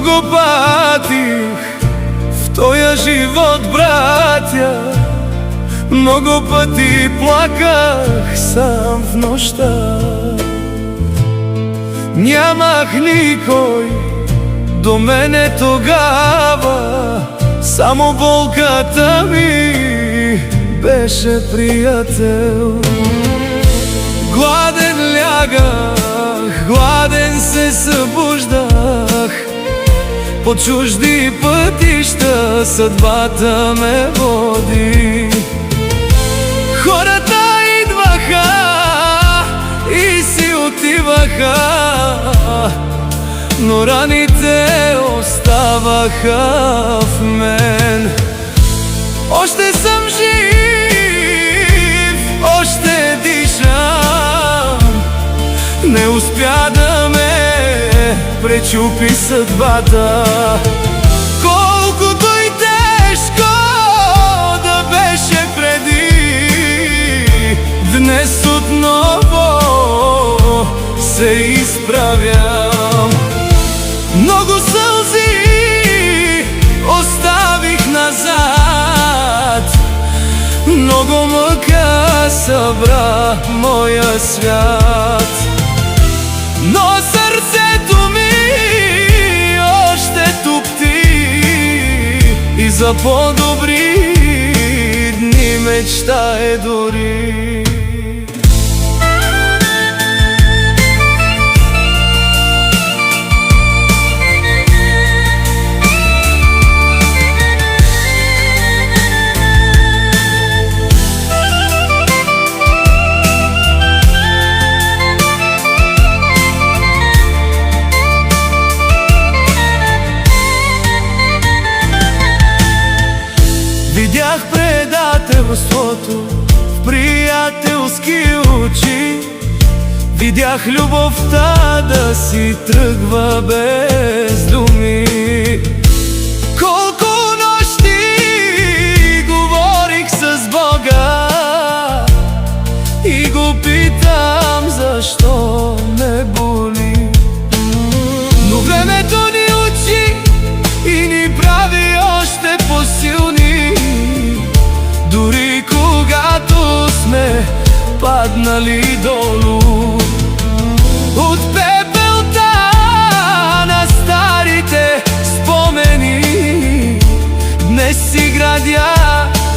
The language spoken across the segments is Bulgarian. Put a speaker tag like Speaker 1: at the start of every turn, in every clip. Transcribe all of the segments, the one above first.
Speaker 1: Много патих в тоя живот, братя. Много пъти плаках сам в нощта. Нямах никой до мене тогава, само болката ми беше приятел. Гладен лягах, гладен се събуждах, по чужди пътища съдбата ме води. Хората идваха и си отиваха, но раните оставаха в мен. Още съм жив, още дишам, не успя да ме пречупи съдбата. Колкото и тежко да беше преди, днес отново се изправям. Много сълзи оставих назад, много мъка събра моя свят. Но сърцето ми още тупти и за по-добри дни мечтае дори. Видях предателството в приятелски очи, видях любовта да си тръгва без думи. Колко нощи говорих с Бога и го питам защо ме боли. Но времето ни учи и ни прави още по-силни, дори когато сме паднали долу. От пепелта на старите спомени днес си градя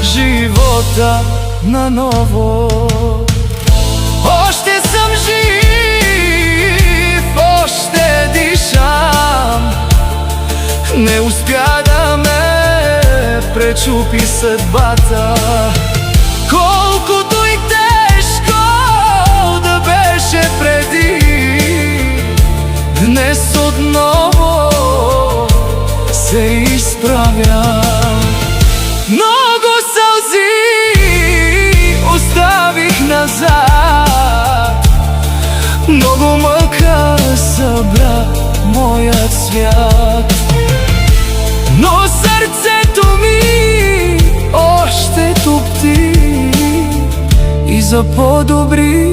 Speaker 1: живота наново. Още съм жив, още дишам, не успя да ме пречупи съдбата. Колкото и тежко да беше преди, днес отново се изправям. Много сълзи оставих назад, много мъка събра моят свят. Но сърцето ми още тупти и за по-добри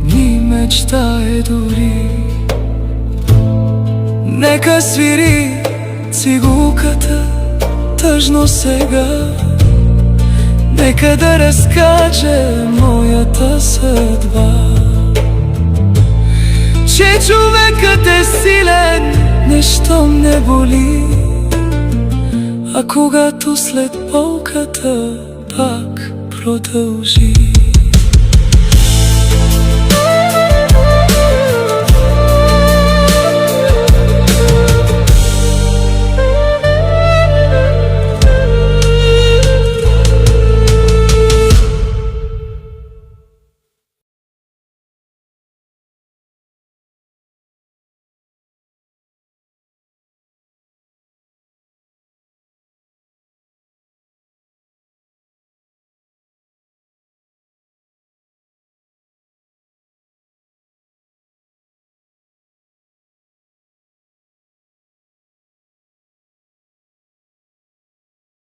Speaker 1: дни мечтае дори. Нека свири цигулката тъжно сега, нека да разкаже моята съдба, че човекът е силен, нещом не боли, а когато след болката пак продължи.